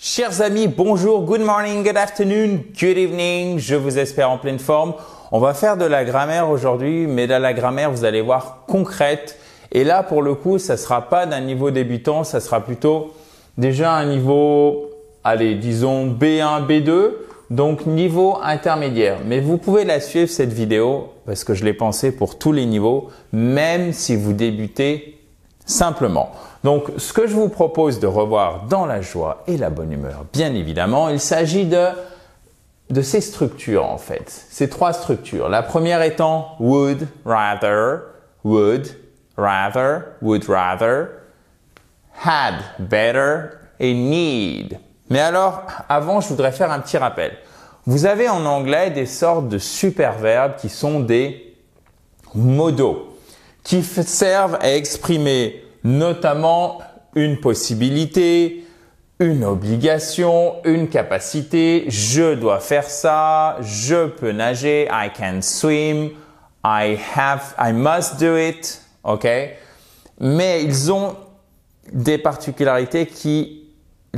Chers amis, bonjour, good morning, good afternoon, good evening, je vous espère en pleine forme. On va faire de la grammaire aujourd'hui, mais de la grammaire, vous allez voir, concrète. Et là, pour le coup, ça sera pas d'un niveau débutant, ça sera plutôt déjà un niveau, allez, disons B1, B2, donc niveau intermédiaire. Mais vous pouvez la suivre cette vidéo, parce que je l'ai pensée pour tous les niveaux, même si vous débutez simplement. Donc, ce que je vous propose de revoir dans la joie et la bonne humeur, bien évidemment, il s'agit de ces structures en fait, ces trois structures. La première étant would rather, had better et need. Mais alors, avant, je voudrais faire un petit rappel. Vous avez en anglais des sortes de superverbes qui sont des modaux, qui servent à exprimer notamment une possibilité, une obligation, une capacité. Je dois faire ça, je peux nager, I can swim, I must do it, ok? Mais ils ont des particularités qu'il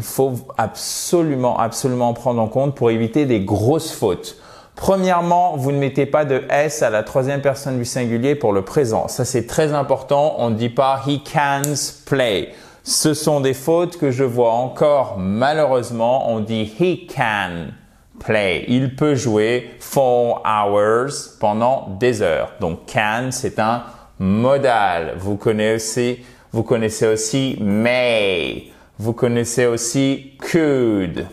faut absolument prendre en compte pour éviter des grosses fautes. Premièrement, vous ne mettez pas de S à la troisième personne du singulier pour le présent. Ça, c'est très important. On ne dit pas he can play. Ce sont des fautes que je vois encore malheureusement. On dit he can play. Il peut jouer for hours pendant des heures. Donc, can, c'est un modal. Vous connaissez aussi may. Vous connaissez aussi could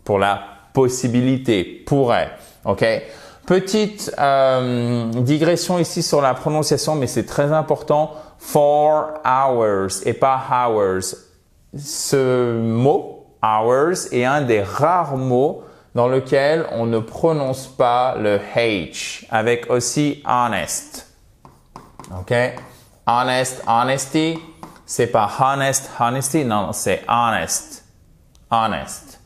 pour la possibilité, pourrait, ok? Petite digression ici sur la prononciation, mais c'est très important. For hours et pas hours. Ce mot, hours, est un des rares mots dans lequel on ne prononce pas le H, avec aussi honest, ok? Honest, honesty, c'est pas honest, honesty, non, c'est honest, honest.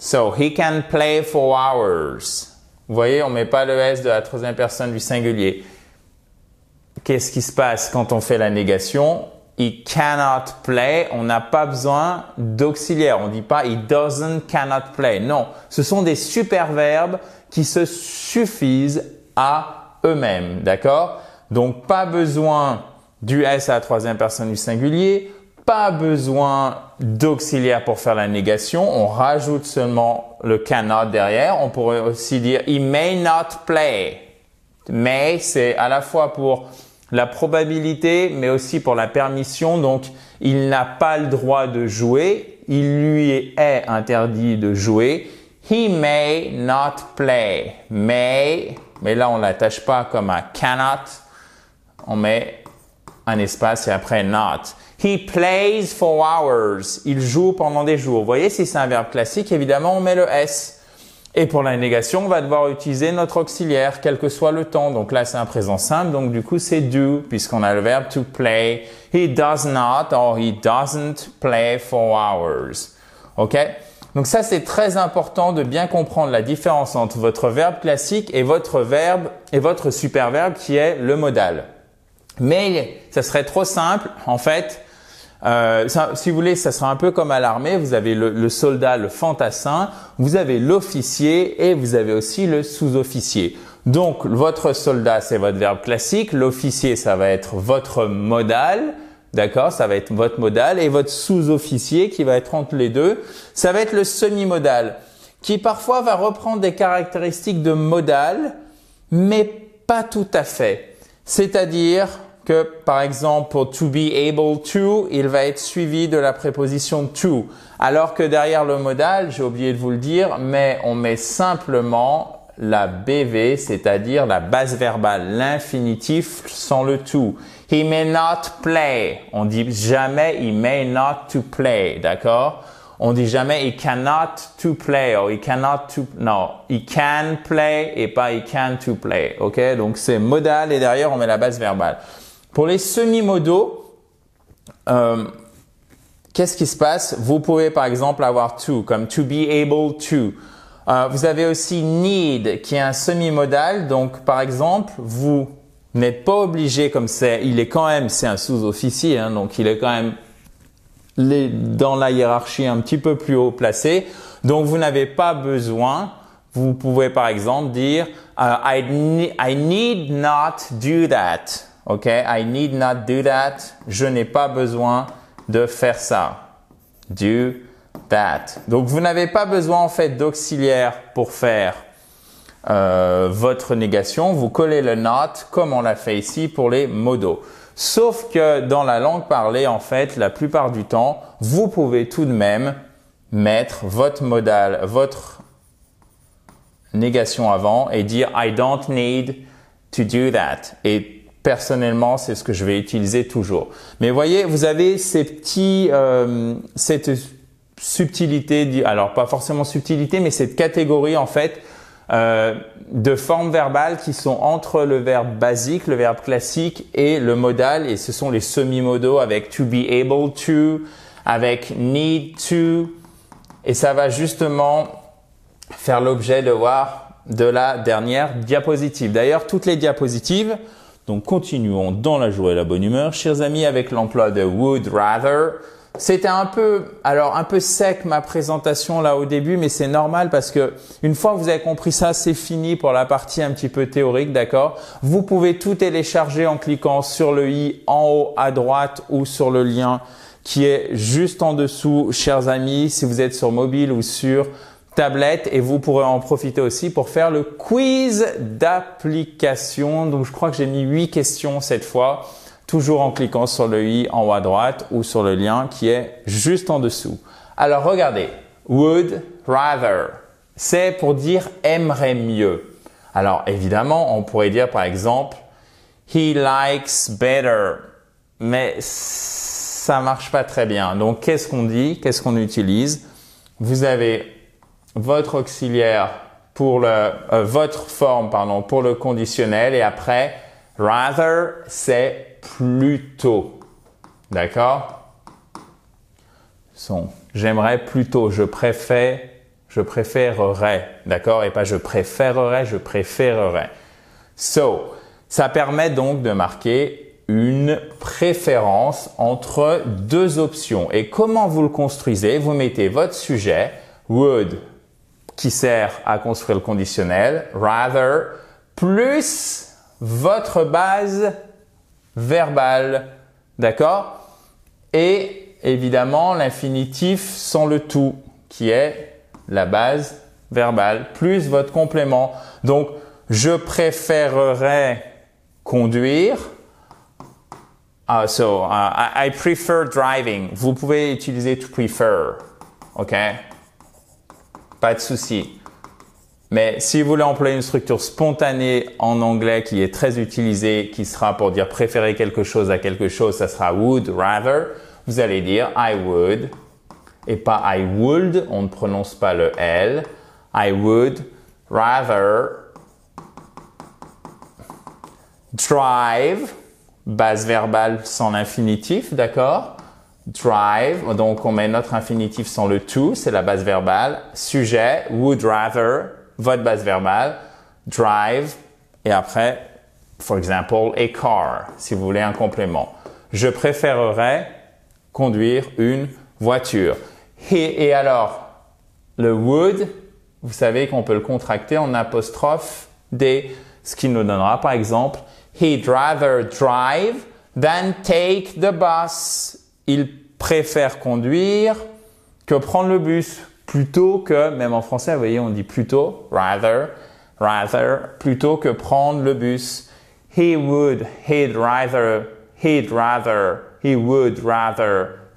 So, he can play for hours. Vous voyez, on ne met pas le S de la troisième personne du singulier. Qu'est-ce qui se passe quand on fait la négation? He cannot play. On n'a pas besoin d'auxiliaire. On ne dit pas he cannot play. Non, ce sont des superverbes qui se suffisent à eux-mêmes. D'accord? Donc, pas besoin du S à la troisième personne du singulier. Pas besoin d'auxiliaire pour faire la négation. On rajoute seulement le cannot derrière. On pourrait aussi dire he may not play. May, c'est à la fois pour la probabilité, mais aussi pour la permission. Donc, il n'a pas le droit de jouer. Il lui est interdit de jouer. He may not play. May, mais là, on l'attache pas comme un cannot. On met un espace et après not. He plays for hours. Il joue pendant des jours. Vous voyez, si c'est un verbe classique, évidemment, on met le S. Et pour la négation, on va devoir utiliser notre auxiliaire, quel que soit le temps. Donc là, c'est un présent simple. Donc du coup, c'est do, puisqu'on a le verbe to play. He does not or he doesn't play for hours. OK? Donc ça, c'est très important de bien comprendre la différence entre votre verbe classique et votre verbe et votre superverbe qui est le modal. Mais ça serait trop simple, en fait. Si vous voulez, ça sera un peu comme à l'armée. Vous avez le soldat, le fantassin, vous avez l'officier et vous avez aussi le sous-officier. Donc, votre soldat, c'est votre verbe classique. L'officier, ça va être votre modal. D'accord? Ça va être votre modal. Et votre sous-officier, qui va être entre les deux, ça va être le semi-modal, qui parfois va reprendre des caractéristiques de modal, mais pas tout à fait. C'est-à-dire que, par exemple, pour to be able to, il va être suivi de la préposition to. Alors que derrière le modal, j'ai oublié de vous le dire, mais on met simplement la BV, c'est-à-dire la base verbale, l'infinitif sans le to. He may not play. On dit jamais he may not to play, d'accord? On dit jamais he cannot to play or he cannot to, non, he can play et pas he can to play, ok? Donc c'est modal et derrière on met la base verbale. Pour les semi-modaux, qu'est-ce qui se passe? Vous pouvez par exemple avoir to, comme to be able to. Vous avez aussi need, qui est un semi-modal. Donc par exemple, vous n'êtes pas obligé, comme c'est un sous-officier, hein, donc il est quand même dans la hiérarchie un petit peu plus haut placés. Donc, vous n'avez pas besoin. Vous pouvez par exemple dire I need not do that. OK? I need not do that. Je n'ai pas besoin de faire ça. Do that. Donc, vous n'avez pas besoin en fait d'auxiliaire pour faire votre négation. Vous collez le not comme on l'a fait ici pour les modaux. Sauf que dans la langue parlée, en fait, la plupart du temps, vous pouvez tout de même mettre votre modal, votre négation avant et dire I don't need to do that. Et personnellement, c'est ce que je vais utiliser toujours. Mais voyez, vous avez ces petits, cette subtilité, alors pas forcément subtilité, mais cette catégorie en fait de formes verbales qui sont entre le verbe basique, le verbe classique et le modal. Et ce sont les semi-modaux avec to be able to, avec need to. Et ça va justement faire l'objet de la dernière diapositive. D'ailleurs, toutes les diapositives, donc continuons dans la joie et la bonne humeur, chers amis, avec l'emploi de would, rather. C'était un peu sec ma présentation là au début, mais c'est normal parce que une fois que vous avez compris ça, c'est fini pour la partie un petit peu théorique, d'accord? Vous pouvez tout télécharger en cliquant sur le i en haut à droite ou sur le lien qui est juste en dessous, chers amis, si vous êtes sur mobile ou sur tablette, et vous pourrez en profiter aussi pour faire le quiz d'application. Donc, je crois que j'ai mis 8 questions cette fois, toujours en cliquant sur le i en haut à droite ou sur le lien qui est juste en dessous. Alors, regardez, would, rather, c'est pour dire aimerait mieux. Alors, évidemment, on pourrait dire par exemple, he likes better, mais ça marche pas très bien. Donc, qu'est-ce qu'on dit? Qu'est-ce qu'on utilise? Vous avez votre auxiliaire pour votre forme, pardon, pour le conditionnel et après, rather, c'est plutôt. D'accord? J'aimerais plutôt, je préférerais, d'accord? Et pas je préférerais, je préférerais. So, ça permet donc de marquer une préférence entre deux options. Et comment vous le construisez? Vous mettez votre sujet, would, qui sert à construire le conditionnel, rather, plus votre base verbale, d'accord? Et évidemment, l'infinitif sans le tout, qui est la base verbale, plus votre complément. Donc, je préférerais conduire. I prefer driving. Vous pouvez utiliser to prefer, ok? Pas de souci. Mais si vous voulez employer une structure spontanée en anglais qui est très utilisée, qui sera pour dire préférer quelque chose à quelque chose, ça sera would, rather. Vous allez dire I would et pas I would, on ne prononce pas le L. I would rather drive, base verbale sans l'infinitif, d'accord? Drive, donc on met notre infinitif sans le to, c'est la base verbale. Sujet, would rather, votre base verbale. Drive, et après, for example, a car, si vous voulez un complément. Je préférerais conduire une voiture. Et alors, le would, vous savez qu'on peut le contracter en apostrophe D, ce qui nous donnera par exemple he'd rather drive than take the bus. Il préfère conduire que prendre le bus plutôt que, même en français, vous voyez, on dit plutôt, rather, plutôt que prendre le bus. He would rather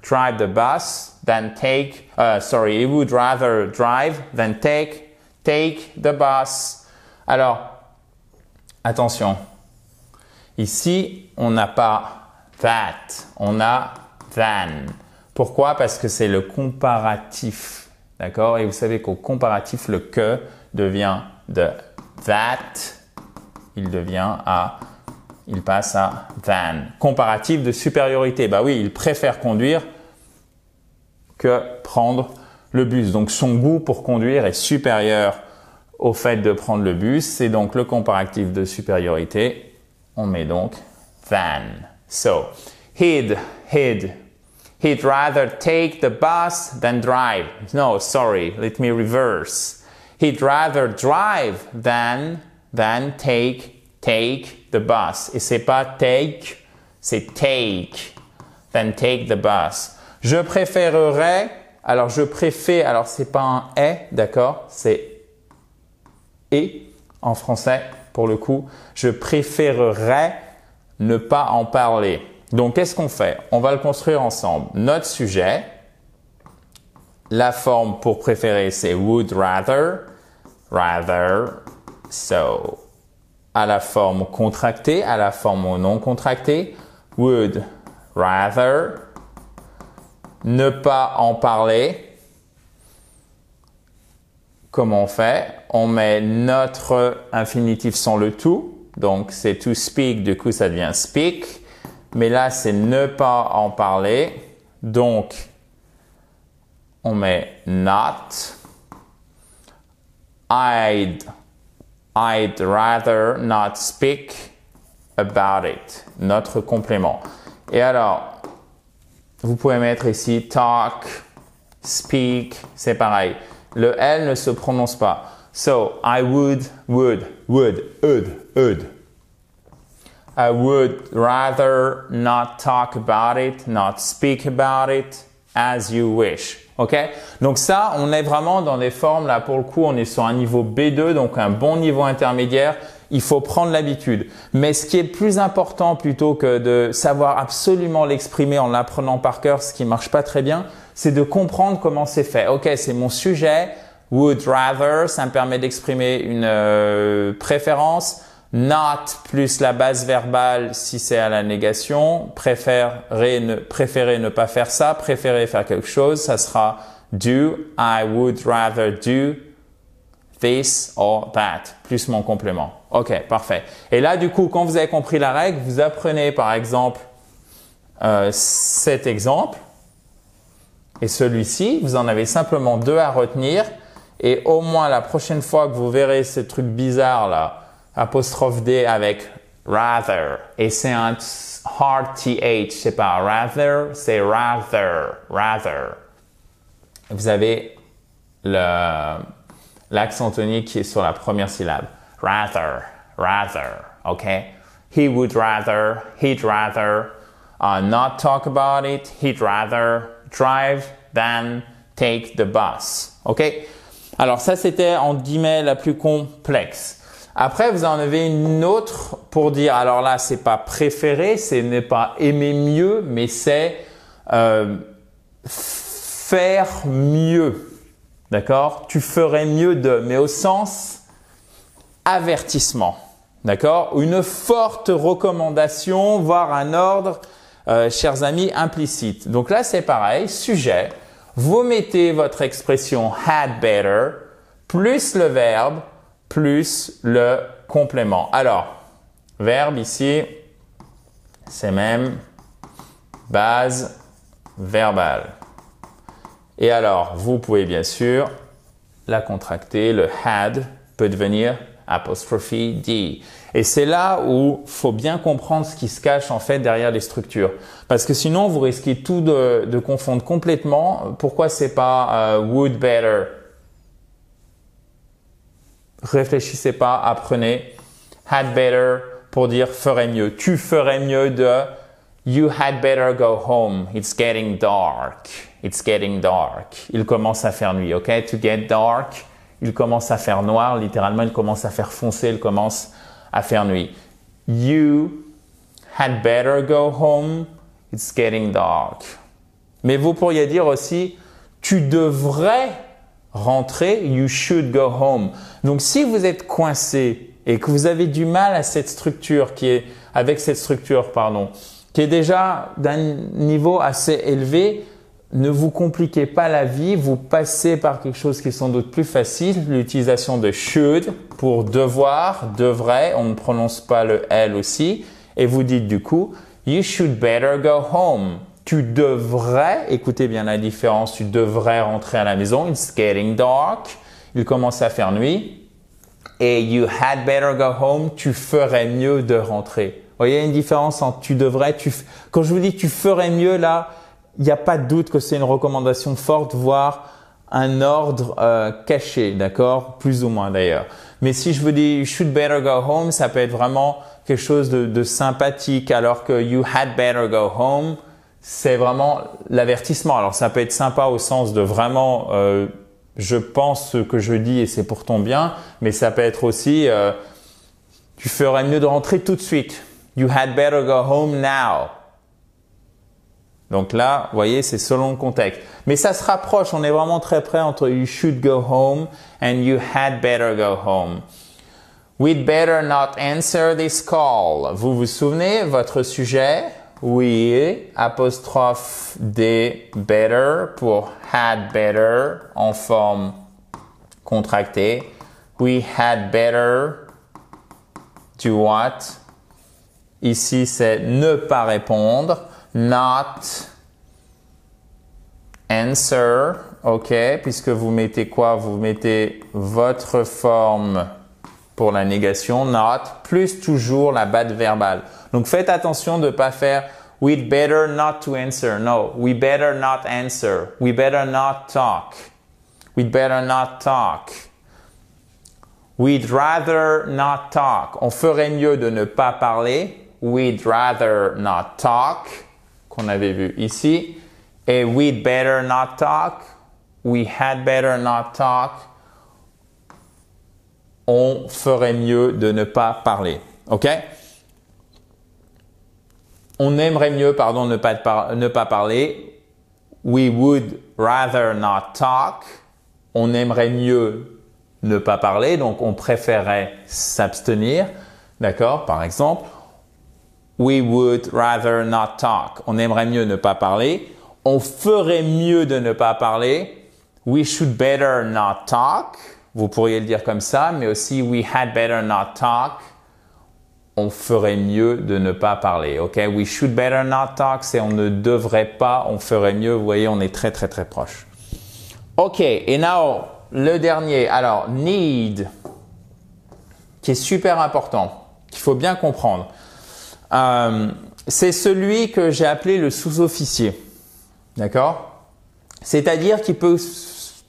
drive the bus than take, he would rather drive than take the bus. Alors, attention. Ici, on n'a pas that, on a than. Pourquoi? Parce que c'est le comparatif. D'accord? Et vous savez qu'au comparatif, le que devient de that, il passe à than. Comparatif de supériorité. Bah oui, il préfère conduire que prendre le bus. Donc, son goût pour conduire est supérieur au fait de prendre le bus. C'est donc le comparatif de supériorité. On met donc than. So, he'd He'd rather take the bus than drive. No, sorry, let me reverse. He'd rather drive than take the bus. Et c'est pas take, c'est take. Than take the bus. Je préférerais, alors je préfère, alors c'est pas un est, d'accord, c'est et en français pour le coup. Je préférerais ne pas en parler. Donc qu'est-ce qu'on fait? On va le construire ensemble. Notre sujet, la forme pour préférer c'est would rather, rather, so. À la forme contractée, à la forme non contractée, would rather, ne pas en parler. Comment on fait? On met notre infinitif sans le to, donc c'est to speak, du coup ça devient speak, mais là c'est ne pas en parler, donc on met not. I'd rather not speak about it. Notre complément. Et alors, vous pouvez mettre ici talk, speak, c'est pareil. Le L ne se prononce pas. So, I would. I would rather not talk about it, not speak about it, as you wish. OK? Donc ça, on est vraiment dans des formes, là pour le coup, on est sur un niveau B2, donc un bon niveau intermédiaire. Il faut prendre l'habitude. Mais ce qui est le plus important plutôt que de savoir absolument l'exprimer en l'apprenant par cœur, ce qui marche pas très bien, c'est de comprendre comment c'est fait. OK, c'est mon sujet, would rather, ça me permet d'exprimer une préférence. Not plus la base verbale si c'est à la négation. Préférer ne pas faire ça. Préférer faire quelque chose, ça sera do. I would rather do this or that. Plus mon complément. OK, parfait. Et là, du coup, quand vous avez compris la règle, vous apprenez par exemple cet exemple et celui-ci. Vous en avez simplement deux à retenir. Et au moins la prochaine fois que vous verrez ce truc bizarre là, apostrophe D avec rather, et c'est un hard TH, c'est pas rather, c'est rather. Vous avez l'accent tonique qui est sur la première syllabe. Rather, OK? He would rather, he'd rather not talk about it, he'd rather drive than take the bus. OK? Alors ça, c'était en guillemets la plus complexe. Après, vous en avez une autre pour dire, alors là, c'est pas préféré, ce n'est pas aimer mieux, mais c'est faire mieux. D'accord? Tu ferais mieux de, mais au sens avertissement. D'accord? Une forte recommandation, voire un ordre, chers amis, implicite. Donc là, c'est pareil, sujet. Vous mettez votre expression had better, plus le verbe, plus le complément. Alors, verbe ici, c'est même base verbale. Et alors, vous pouvez bien sûr la contracter. Le had peut devenir apostrophe D. Et c'est là où il faut bien comprendre ce qui se cache en fait derrière les structures. Parce que sinon, vous risquez tout de confondre complètement. Pourquoi c'est pas would better? Réfléchissez pas, apprenez. Had better pour dire ferait mieux. Tu ferais mieux de you had better go home. It's getting dark. It's getting dark. Il commence à faire nuit, ok? To get dark. Il commence à faire noir. Littéralement, il commence à faire foncé. Il commence à faire nuit. You had better go home. It's getting dark. Mais vous pourriez dire aussi, tu devrais rentrer, you should go home. Donc, si vous êtes coincé et que vous avez du mal à cette structure qui est déjà d'un niveau assez élevé, ne vous compliquez pas la vie, vous passez par quelque chose qui est sans doute plus facile, l'utilisation de should pour devoir, devrait, on ne prononce pas le L aussi, et vous dites du coup, you should better go home. Tu devrais, écoutez bien la différence, tu devrais rentrer à la maison. It's getting dark. Il commence à faire nuit. Et you had better go home. Tu ferais mieux de rentrer. Vous voyez une différence entre tu devrais, quand je vous dis tu ferais mieux là, il n'y a pas de doute que c'est une recommandation forte, voire un ordre caché, d'accord? Plus ou moins d'ailleurs. Mais si je vous dis you should better go home, ça peut être vraiment quelque chose de sympathique, alors que you had better go home, c'est vraiment l'avertissement. Alors ça peut être sympa au sens de vraiment je pense ce que je dis et c'est pour ton bien, mais ça peut être aussi tu ferais mieux de rentrer tout de suite. You had better go home now. Donc là, vous voyez, c'est selon le contexte. Mais ça se rapproche, on est vraiment très près entre you should go home and you had better go home. We'd better not answer this call. Vous vous souvenez, votre sujet? We, apostrophe D, better pour had better en forme contractée. We had better do what? Ici, c'est ne pas répondre. Not answer, ok, puisque vous mettez quoi? Vous mettez votre forme pour la négation, not, plus toujours la base verbale. Donc faites attention de ne pas faire we'd better not to answer. No, we better not answer. We better not talk. We'd better not talk. We'd rather not talk. On ferait mieux de ne pas parler. We'd rather not talk, qu'on avait vu ici. Et we'd better not talk. We had better not talk. On ferait mieux de ne pas parler. OK? On aimerait mieux, pardon, ne pas parler. We would rather not talk. On aimerait mieux ne pas parler, donc on préférerait s'abstenir. D'accord? Par exemple, we would rather not talk. On aimerait mieux ne pas parler. On ferait mieux de ne pas parler. We should better not talk. Vous pourriez le dire comme ça, mais aussi we had better not talk. On ferait mieux de ne pas parler. OK? We should better not talk, c'est on ne devrait pas, on ferait mieux. Vous voyez, on est très, très, très proche. OK. Et now, le dernier. Alors, need, qui est super important, qu'il faut bien comprendre. C'est celui que j'ai appelé le sous-officier. D'accord? C'est-à-dire qu'il peut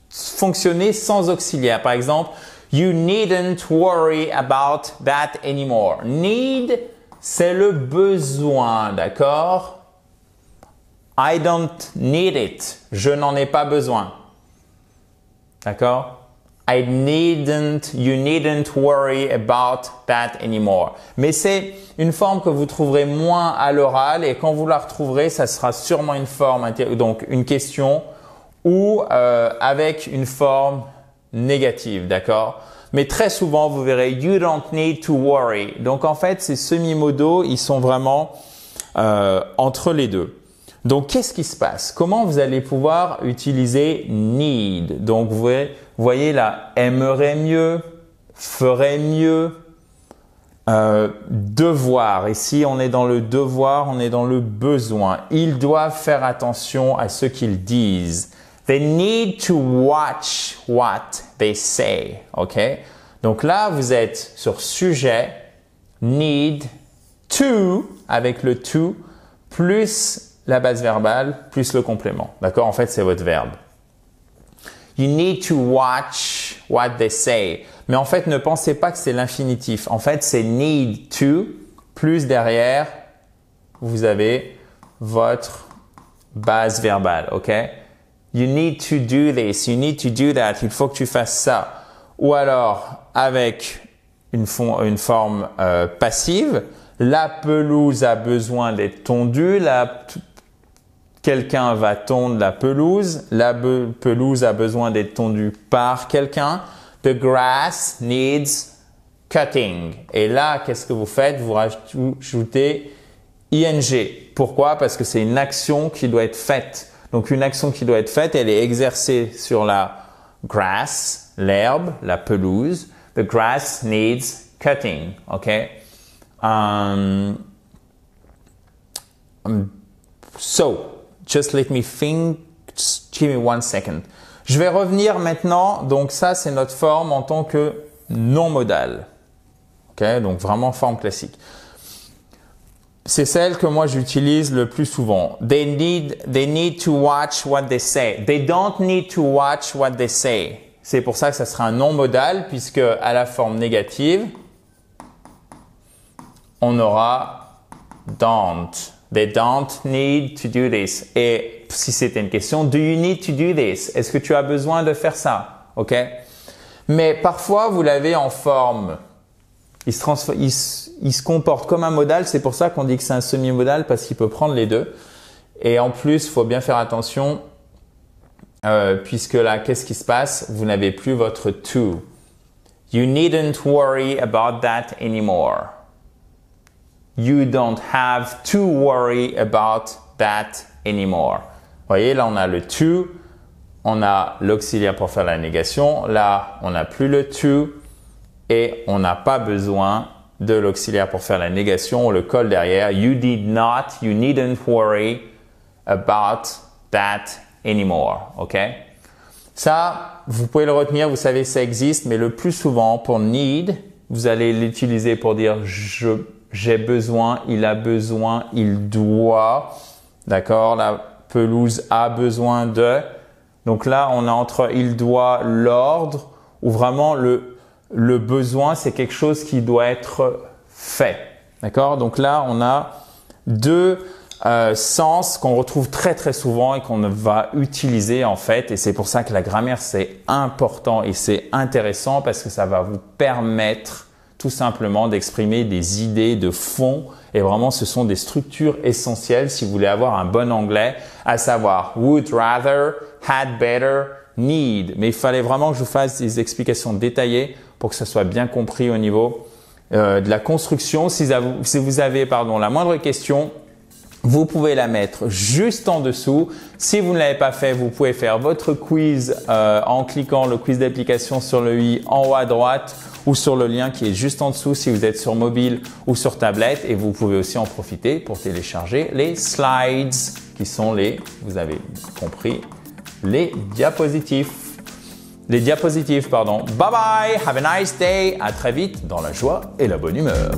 fonctionner sans auxiliaire. Par exemple, you needn't worry about that anymore. Need, c'est le besoin, d'accord? I don't need it. Je n'en ai pas besoin. D'accord? You needn't worry about that anymore. Mais c'est une forme que vous trouverez moins à l'oral et quand vous la retrouverez, ça sera sûrement une forme, donc une question ou avec une forme négative, d'accord? Mais très souvent, vous verrez you don't need to worry. Donc en fait, ces semi-modaux, ils sont vraiment entre les deux. Donc qu'est-ce qui se passe? Comment vous allez pouvoir utiliser need? Donc vous voyez là, aimerait mieux, ferait mieux, devoir. Ici, on est dans le devoir, on est dans le besoin. Ils doivent faire attention à ce qu'ils disent. They need to watch what they say. OK? Donc là, vous êtes sur sujet, need, to, avec le to, plus la base verbale, plus le complément. D'accord? En fait, c'est votre verbe. You need to watch what they say. Mais en fait, ne pensez pas que c'est l'infinitif. En fait, c'est need to, plus derrière, vous avez votre base verbale. OK? You need to do this. You need to do that. Il faut que tu fasses ça. Ou alors, avec une forme passive, la pelouse a besoin d'être tondue. Quelqu'un va tondre la pelouse. La pelouse a besoin d'être tondue par quelqu'un. The grass needs cutting. Et là, qu'est-ce que vous faites? Vous rajoutez ing. Pourquoi? Parce que c'est une action qui doit être faite. Donc, une action qui doit être faite, elle est exercée sur la grass, l'herbe, la pelouse. The grass needs cutting. OK? So, just let me think. Just give me 1 second. Je vais revenir maintenant. Donc, ça, c'est notre forme en tant que non modale. OK? Donc, vraiment forme classique. c'est celle que moi j'utilise le plus souvent. They need to watch what they say. They don't need to watch what they say. C'est pour ça que ça sera un non modal puisque à la forme négative, on aura don't. They don't need to do this. Et si c'était une question, do you need to do this? Est-ce que tu as besoin de faire ça? Ok? Mais parfois, vous l'avez en forme. Il se comporte comme un modal. C'est pour ça qu'on dit que c'est un semi-modal parce qu'il peut prendre les deux. Et en plus, il faut bien faire attention puisque là, qu'est-ce qui se passe? Vous n'avez plus votre to. You needn't worry about that anymore. You don't have to worry about that anymore. Vous voyez, là, on a le to, on a l'auxiliaire pour faire la négation. Là, on n'a plus le to et on n'a pas besoin de l'auxiliaire pour faire la négation. On le colle derrière. You needn't worry about that anymore. OK? Ça, vous pouvez le retenir, vous savez, ça existe, mais le plus souvent, pour need, vous allez l'utiliser pour dire j'ai besoin, il a besoin, il doit. D'accord? La pelouse a besoin de. Donc là, on a entre il doit, l'ordre, où vraiment le besoin, c'est quelque chose qui doit être fait. D'accord? Donc là, on a deux sens qu'on retrouve très très souvent et qu'on va utiliser en fait. Et c'est pour ça que la grammaire, c'est important et c'est intéressant parce que ça va vous permettre tout simplement d'exprimer des idées de fond et vraiment ce sont des structures essentielles si vous voulez avoir un bon anglais, à savoir would rather, had better, need. Mais il fallait vraiment que je vous fasse des explications détaillées pour que ça soit bien compris au niveau de la construction. Si vous avez la moindre question, vous pouvez la mettre juste en dessous. Si vous ne l'avez pas fait, vous pouvez faire votre quiz en cliquant le quiz d'application sur le i en haut à droite ou sur le lien qui est juste en dessous si vous êtes sur mobile ou sur tablette. Et vous pouvez aussi en profiter pour télécharger les slides qui sont vous avez compris, les diapositives. Bye bye, have a nice day. À très vite dans la joie et la bonne humeur.